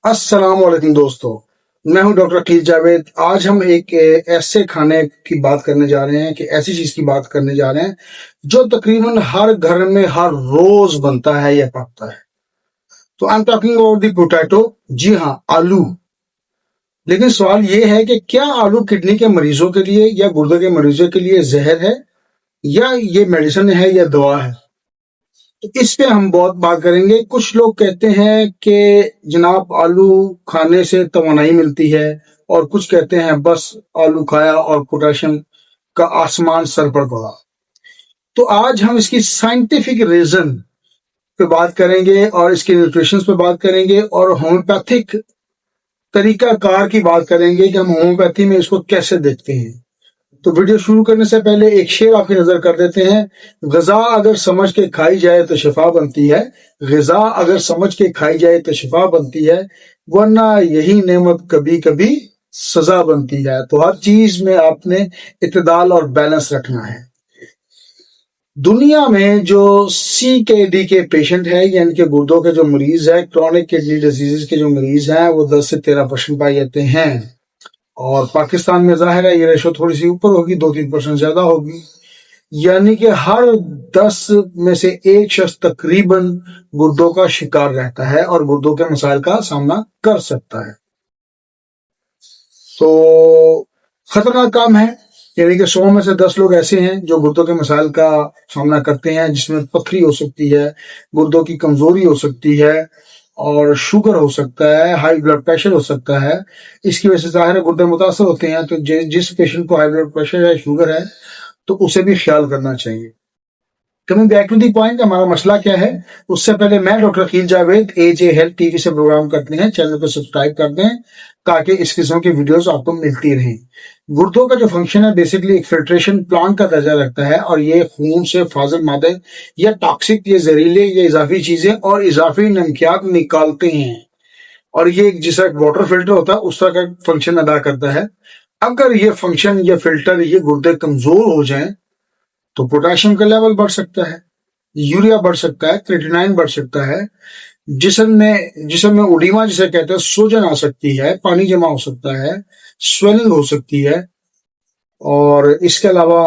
السلام علیکم دوستو، میں ہوں ڈاکٹر عقیل جاوید۔ آج ہم ایک ایسے کھانے کی بات کرنے جا رہے ہیں کہ ایسی چیز کی بات کرنے جا رہے ہیں جو تقریباً ہر گھر میں ہر روز بنتا ہے یا پکتا ہے۔ تو I am talking about the potato, جی ہاں، آلو۔ لیکن سوال یہ ہے کہ کیا آلو کڈنی کے مریضوں کے لیے یا گردے کے مریضوں کے لیے زہر ہے، یا یہ میڈیسن ہے یا دوا ہے؟ تو اس پہ ہم بہت بات کریں گے۔ کچھ لوگ کہتے ہیں کہ جناب آلو کھانے سے توانائی ملتی ہے، اور کچھ کہتے ہیں بس آلو کھایا اور پوٹاشیم کا آسمان سر پر پڑا۔ تو آج ہم اس کی سائنٹیفک ریزن پہ بات کریں گے، اور اس کے نیوٹریشنز پہ بات کریں گے، اور ہومیوپیتھک طریقہ کار کی بات کریں گے کہ ہم ہومیوپیتھی میں اس کو کیسے دیکھتے ہیں۔ تو ویڈیو شروع کرنے سے پہلے ایک شعر آپ کی نظر کر دیتے ہیں۔ غذا اگر سمجھ کے کھائی جائے تو شفا بنتی ہے، غذا اگر سمجھ کے کھائی جائے تو شفا بنتی ہے، ورنہ یہی نعمت کبھی کبھی سزا بنتی ہے۔ تو ہر چیز میں آپ نے اعتدال اور بیلنس رکھنا ہے۔ دنیا میں جو سی کے ڈی کے پیشنٹ ہے، یعنی کہ گردوں کے جو مریض ہے، کرونک کڈنی ڈیزیز کے جو مریض ہیں، وہ 10 سے 13% پائے جاتے ہیں، اور پاکستان میں ظاہر ہے یہ ریشو تھوڑی سی اوپر ہوگی، 2-3% زیادہ ہوگی۔ یعنی کہ ہر 10 میں سے ایک شخص تقریباً گردوں کا شکار رہتا ہے اور گردوں کے مسائل کا سامنا کر سکتا ہے۔ تو خطرناک کام ہے، یعنی کہ 100 میں سے 10 لوگ ایسے ہیں جو گردوں کے مسائل کا سامنا کرتے ہیں، جس میں پتھری ہو سکتی ہے، گردوں کی کمزوری ہو سکتی ہے، اور شوگر ہو سکتا ہے، ہائی بلڈ پریشر ہو سکتا ہے۔ اس کی وجہ سے ظاہر ہے گردے متاثر ہوتے ہیں۔ تو جس پیشنٹ کو ہائی بلڈ پریشر ہے، شوگر ہے، تو اسے بھی خیال کرنا چاہیے۔ Coming back to the point, ہمارا مسئلہ کیا ہے؟ اس سے پہلے میں doctor Aqeel Javed AJ health TV سے پروگرام کرتے ہیں، چینل کو سبسکرائب کر دیں تاکہ اس قسم کی ویڈیوز آپ کو ملتی رہیں۔ گردوں کا جو فنکشن ہے بیسیکلی ایک فلٹریشن پلانٹ کا درجہ رکھتا ہے، اور یہ خون سے فاضل مادے یا ٹاکسک یا زہریلے یا اضافی چیزیں اور اضافی نمکیات نکالتے ہیں، اور یہ جیسا واٹر فلٹر ہوتا ہے اس طرح کا فنکشن ادا کرتا ہے۔ اگر یہ فنکشن یا فلٹر یہ گردے کمزور ہو جائیں تو پوٹاشیم کا لیول بڑھ سکتا ہے، یوریا بڑھ سکتا ہے، کریٹینائن بڑھ سکتا ہے، جسم میں اوڈیما جسے کہتے ہیں سوجن آ سکتی ہے، پانی جمع ہو سکتا ہے، سویلنگ ہو سکتی ہے، اور اس کے علاوہ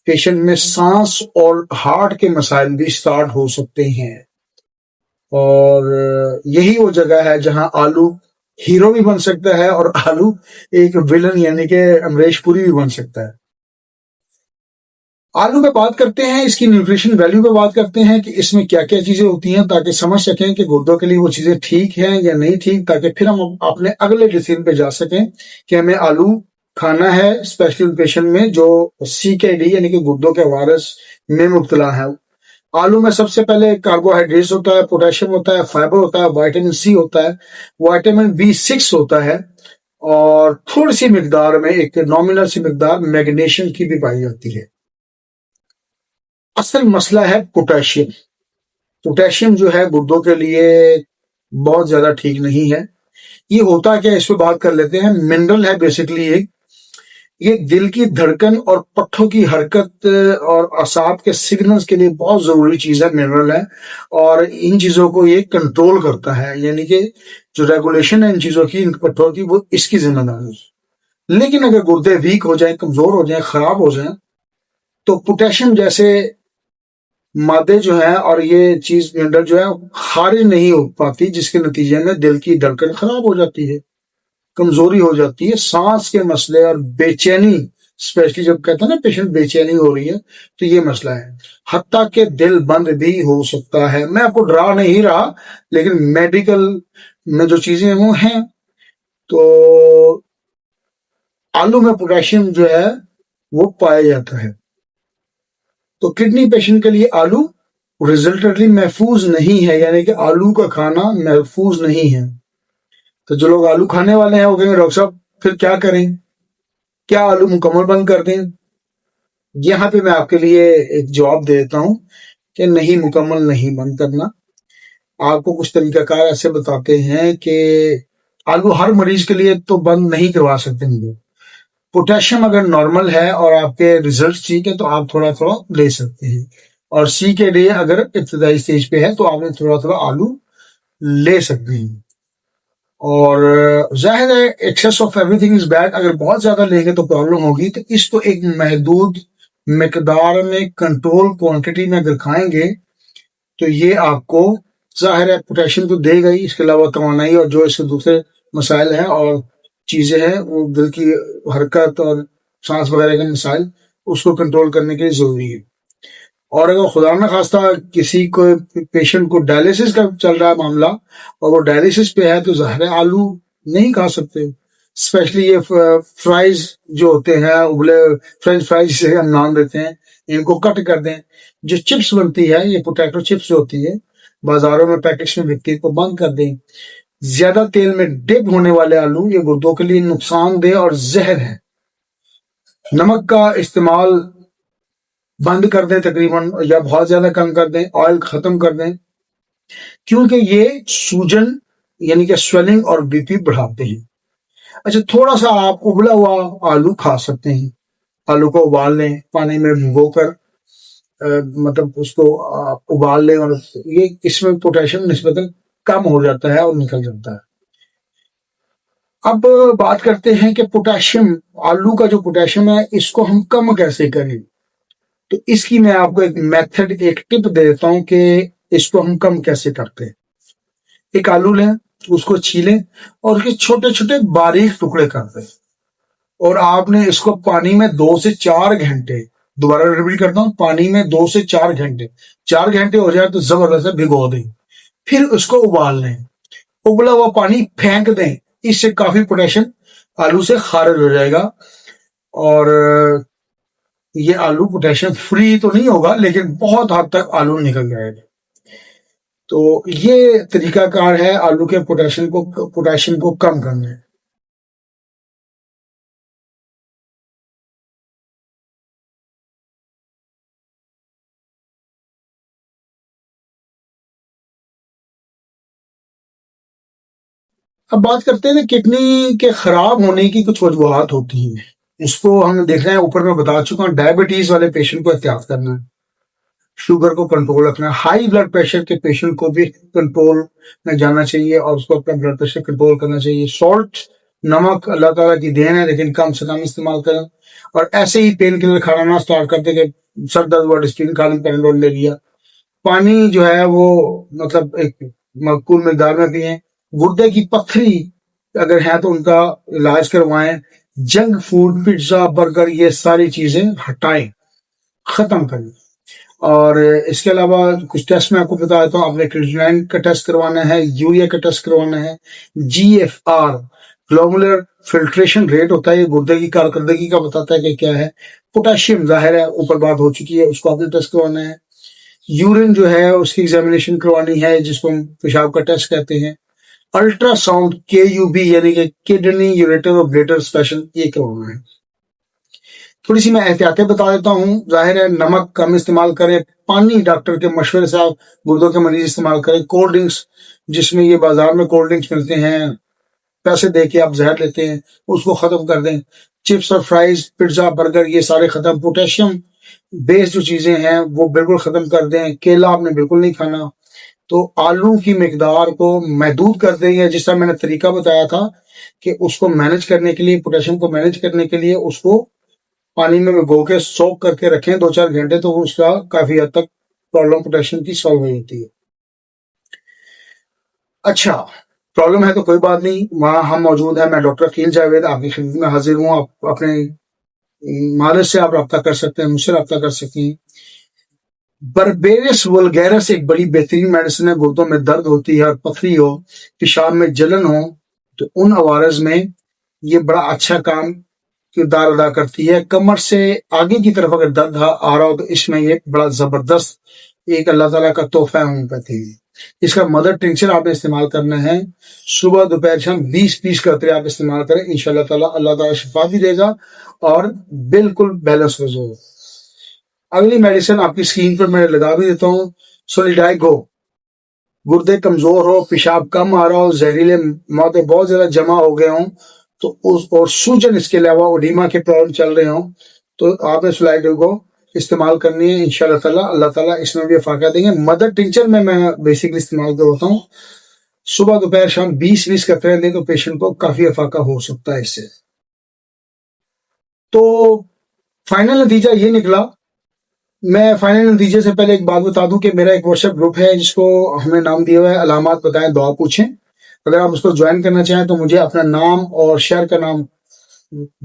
پیشنٹ میں سانس اور ہارٹ کے مسائل بھی سٹارٹ ہو سکتے ہیں۔ اور یہی وہ جگہ ہے جہاں آلو ہیرو بھی بن سکتا ہے، اور آلو ایک ویلن یعنی کہ امریش پوری بھی بن سکتا ہے۔ آلو پہ بات کرتے ہیں، اس کی نیوٹریشن ویلیو پہ بات کرتے ہیں کہ اس میں کیا کیا چیزیں ہوتی ہیں، تاکہ سمجھ سکیں کہ گردوں کے لیے وہ چیزیں ٹھیک ہیں یا نہیں ٹھیک، تاکہ پھر ہم اپنے اگلے ڈیسیژن پہ جا سکیں کہ ہمیں آلو کھانا ہے، اسپیشلی پیشنٹ میں جو CKD یعنی کہ گردوں کے وائرس میں مبتلا ہے۔ آلو میں سب سے پہلے کاربوہائیڈریٹس ہوتا ہے، پوٹاشیم ہوتا ہے، فائبر ہوتا ہے، وائٹامن C ہوتا ہے، وائٹامن B6 ہوتا ہے، اور تھوڑی سی مقدار میں ایک نامنل سی مقدار میگنیشیم کی بھی پائی جاتی ہے۔ اصل مسئلہ ہے پوٹاشیم۔ پوٹاشیم جو ہے گردوں کے لیے بہت زیادہ ٹھیک نہیں ہے۔ یہ ہوتا کیا، اس پہ بات کر لیتے ہیں۔ منرل ہے بیسیکلی، یہ دل کی دھڑکن اور پٹھوں کی حرکت اور اعصاب کے سگنلز کے لیے بہت ضروری چیز ہے، منرل ہے، اور ان چیزوں کو یہ کنٹرول کرتا ہے، یعنی کہ جو ریگولیشن ہے ان چیزوں کی، ان پٹھوں کی، وہ اس کی ذمہ داری ہے۔ لیکن اگر گردے ویک ہو جائیں، کمزور ہو جائیں، خراب ہو جائیں، تو پوٹاشیم جیسے مادے جو ہیں اور یہ چیز منرل جو ہے خارج نہیں ہو پاتی، جس کے نتیجے میں دل کی دھڑکن خراب ہو جاتی ہے، کمزوری ہو جاتی ہے، سانس کے مسئلے اور بے چینی، اسپیشلی جب کہتے ہیں نا پیشنٹ بے چینی ہو رہی ہے، تو یہ مسئلہ ہے۔ حتیٰ کہ دل بند بھی ہو سکتا ہے۔ میں آپ کو ڈرا نہیں رہا، لیکن میڈیکل میں جو چیزیں وہ ہیں۔ تو آلو میں پوٹاشیم جو ہے وہ پایا جاتا ہے۔ تو کڈنی پیشنٹ کے لیے آلو ریزلٹنٹلی محفوظ نہیں ہے، یعنی کہ آلو کا کھانا محفوظ نہیں ہے۔ تو جو لوگ آلو کھانے والے ہیں وہ کہیں گے ڈاکٹر صاحب پھر کیا کریں، کیا آلو مکمل بند کر دیں؟ یہاں پہ میں آپ کے لیے ایک جواب دیتا ہوں کہ نہیں، مکمل نہیں بند کرنا۔ آپ کو کچھ طریقہ کار ایسے بتاتے ہیں کہ آلو ہر مریض کے لیے تو بند نہیں کروا سکتے ہیں۔ پوٹاشیم اگر نارمل ہے اور آپ کے ریزلٹ ٹھیک ہے تو آپ تھوڑا تھوڑا لے سکتے ہیں، اور CKD اگر ابتدائی سٹیج پہ ہے تو آپ نے تھوڑا تھوڑا آلو لے سکتے ہیں۔ اور ظاہر ہے access of every thing is bad, اگر بہت زیادہ لیں گے تو پرابلم ہوگی، تو اس کو ایک محدود مقدار میں کنٹرول کوانٹٹی میں اگر کھائیں گے تو یہ آپ کو ظاہر ہے پوٹیشیم تو دے گا ہی، اس کے علاوہ توانائی اور جو اس کے دوسرے مسائل ہیں اور چیزیں ہیں، وہ دل کی حرکت اور سانس وغیرہ کے مسائل، اس کو کنٹرول کرنے کے لیے ضروری ہے۔ اور اگر خدا نہ خواستہ کسی کو پیشنٹ کو ڈائلیسس کا چل رہا ہے معاملہ اور وہ ڈائلیسس پہ ہے تو ظاہر ہے آلو نہیں کھا سکتے، اسپیشلی یہ فرائز جو ہوتے ہیں ابلے فرینچ فرائز جسے ہم نام دیتے ہیں، ان کو کٹ کر دیں۔ جو چپس بنتی ہے، یہ پوٹیٹو چپس جو ہوتی ہے بازاروں میں پیکٹس میں بکتی ہے، کو بند کر دیں۔ زیادہ تیل میں ڈپ ہونے والے آلو یہ گردوں کے لیے نقصان دہ اور زہر ہے۔ نمک کا استعمال بند کر دیں تقریباً، یا بہت زیادہ کم کر دیں، آئل ختم کر دیں، کیونکہ یہ سوجن یعنی کہ سویلنگ اور بی پی بڑھاتے ہیں۔ اچھا، تھوڑا سا آپ ابلا ہوا آلو کھا سکتے ہیں، آلو کو ابال لیں پانی میں بھگو کر، مطلب اس کو ابال لیں، اور یہ اس میں پوٹیشیم نسبتاً کم ہو جاتا ہے اور نکل جاتا ہے۔ اب بات کرتے ہیں کہ پوٹیشیم، آلو کا جو پوٹیشیم ہے اس کو ہم کم کیسے کریں، تو اس کی میں آپ کو ایک میتھڈ، ایک ٹپ دے دیتا ہوں کہ اس کو ہم کم کیسے کرتے ہیں۔ ایک آلو لیں، اس کو چھیلیں اور اس کے چھوٹے چھوٹے باریک ٹکڑے کر دیں، اور آپ نے اس کو پانی میں 2 سے 4 گھنٹے، دوبارہ ریپیٹ کرتا ہوں، پانی میں 2 سے 4 گھنٹے، 4 گھنٹے ہو جائے تو زبردست بھگو دیں، پھر اس کو ابال لیں، ابلا ہوا پانی پھینک دیں، اس سے کافی پوٹیشیم آلو سے خارج ہو جائے گا، اور یہ آلو پوٹیشیم فری تو نہیں ہوگا لیکن بہت حد تک آلو نکل جائے گا۔ تو یہ طریقہ کار ہے آلو کے پوٹیشیم کو کم کرنے۔ اب بات کرتے ہیں کڈنی کے خراب ہونے کی کچھ وجوہات ہوتی ہیں، اس کو ہم دیکھ رہے ہیں، اوپر میں بتا چکا ہوں، ڈائبٹیز والے پیشنٹ کو احتیاط کرنا ہے، شوگر کو کنٹرول رکھنا ہے، ہائی بلڈ پریشر کے پیشنٹ کو بھی کنٹرول میں جانا چاہیے اور اس کو اپنا بلڈ پریشر کنٹرول کرنا چاہیے۔ سالٹ، نمک اللہ تعالیٰ کی دین ہے لیکن کم سے کم استعمال کریں، اور ایسے ہی پین کلر کھانا نہ اسٹارٹ کر دیں کہ سر درد ہوا ڈسپلن کھا لیں، پیناڈول لے لیا۔ پانی جو ہے وہ مطلب ایک معقول مقدار میں پئیں۔ گردے کی پتھری اگر ہے تو ان کا علاج کروائیں۔ جنک فوڈ، پیزا، برگر، یہ ساری چیزیں ہٹائیں، ختم کریں۔ اور اس کے علاوہ کچھ ٹیسٹ میں آپ کو بتا دیتا ہوں، آپ نے کریٹینائن کا ٹیسٹ کروانا ہے، یوریا کا ٹیسٹ کروانا ہے، جی ایف آر گلومولر فلٹریشن ریٹ ہوتا ہے، یہ گردے کی کارکردگی کا بتاتا ہے کہ کیا ہے۔ پوٹیشیم ظاہر ہے اوپر بات ہو چکی ہے، اس کو آپ نے ٹیسٹ کروانا ہے۔ یورین جو ہے اس کی ایگزامینیشن کروانی ہے، جس کو ہم پیشاب کا ٹیسٹ کہتے ہیں۔ الٹرا ساؤنڈ KUB یعنی کہ کڈنی یوریٹر اور بلیڈر اسپیشل، یہ کروانا ہے۔ تھوڑی سی میں احتیاطیں بتا دیتا ہوں، ظاہر ہے نمک کم استعمال کریں، پانی ڈاکٹر کے مشورے سے آپ گردوں کے مریض استعمال کریں۔ کولڈ ڈرنکس، جس میں یہ بازار میں کولڈ ڈرنکس ملتے ہیں، پیسے دے کے آپ زہر لیتے ہیں، اس کو ختم کر دیں۔ چپس اور فرائز، پیزا، برگر، یہ سارے ختم۔ پوٹیشیم بیس جو چیزیں ہیں وہ بالکل ختم کر دیں۔ کیلا آپ نے بالکل نہیں کھانا۔ تو آلو کی مقدار کو محدود کر دیں، یا جس طرح میں نے طریقہ بتایا تھا کہ اس کو مینج کرنے کے لیے، پوٹیشیم کو مینج کرنے کے لیے اس کو پانی میں بھگو کے سوک کر کے رکھیں 2-4 گھنٹے، تو اس کا کافی حد تک پرابلم پوٹیشیم کی سالو ہو جاتی ہے۔ اچھا، پرابلم ہے تو کوئی بات نہیں، وہاں ہم موجود ہیں، میں ڈاکٹر عقیل جاوید آپ کی خدمت میں حاضر ہوں۔ آپ اپنے مالج سے آپ رابطہ کر سکتے ہیں، مجھ سے رابطہ کر سکتے ہیں۔ بربیرس وولگیرس ایک بڑی بہترین میڈیسن ہے، گردوں میں درد ہوتی ہے اور پتھری ہو، پیشاب میں جلن ہو، تو ان عوارض میں یہ بڑا اچھا کام کردار ادا کرتی ہے۔ کمر سے آگے کی طرف اگر درد آ رہا ہو تو اس میں یہ بڑا زبردست ایک اللہ تعالیٰ کا تحفہ ہے ہومیوپیتھی میں۔ اس کا مدر ٹنکچر آپ نے استعمال کرنا ہے، صبح دوپہر شام 20 پیس کرتے آپ استعمال کریں، انشاءاللہ تعالیٰ اللہ تعالیٰ شفا بھی دے گا اور بالکل بیلنس ہو جائے گا۔ اگلی میڈیسن آپ کی اسکرین پر میں لگا بھی دیتا ہوں، سولیڈائگو۔ گردے کمزور ہو، پیشاب کم آ رہا ہو، زہریلے مادے بہت زیادہ جمع ہو گئے ہوں تو اور سوجن اس کے علاوہ اوڈیما کے پرابلم چل رہے ہوں تو آپ نے سولیڈائگو استعمال کرنی ہے، انشاءاللہ تعالیٰ اللہ تعالیٰ اس میں بھی افاقہ دیں گے۔ مدر ٹنچر میں بیسیکلی استعمال کرتا ہوں، صبح دوپہر شام 20 کرتے رہتے ہیں تو پیشنٹ کو کافی افاقہ ہو سکتا ہے اس سے. تو فائنل نتیجہ یہ نکلا. میں فائنل نتیجے سے پہلے ایک بات بتا دوں کہ میرا ایک واٹس ایپ گروپ ہے جس کو ہمیں نام دیا ہوا ہے علامات بتائیں دعا پوچھیں. اگر آپ اس کو جوائن کرنا چاہیں تو مجھے اپنا نام اور شہر کا نام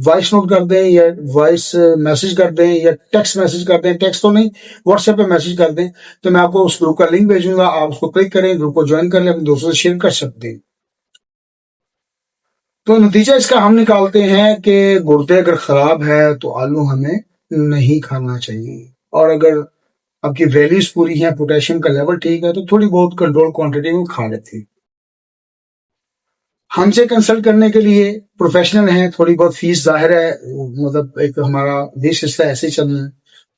وائس نوٹ کر دیں یا وائس میسج کر دیں یا ٹیکسٹ میسج کر دیں. ٹیکسٹ تو نہیں, واٹس ایپ پہ میسج کر دیں تو میں آپ کو اس گروپ کا لنک بھیجوں گا. آپ اس کو کلک کریں, گروپ کو جوائن کر لیں, اپنے دوستوں سے شیئر کر سکتے ہیں. تو نتیجہ اس کا ہم نکالتے ہیں کہ گردے اگر خراب ہے تو آلو ہمیں نہیں کھانا چاہیے, اور اگر آپ کی ویلیوز پوری ہیں, پوٹیشیم کا لیول ٹھیک ہے تو تھوڑی بہت کنٹرول کوانٹٹی میں کھا لیتے ہیں. ہم سے کنسلٹ کرنے کے لیے پروفیشنل ہیں, تھوڑی بہت فیس ظاہر ہے, مطلب ایک ہمارا دیش سلسلہ ایسے ہی چل رہا ہے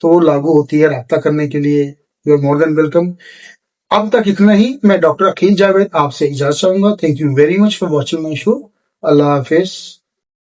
تو وہ لاگو ہوتی ہے. رابطہ کرنے کے لیے you are more than welcome. اب تک اتنا ہی. میں ڈاکٹر عقیل جاوید آپ سے اجازت چاہوں گا. Thank you very much for watching my show. اللہ حافظ.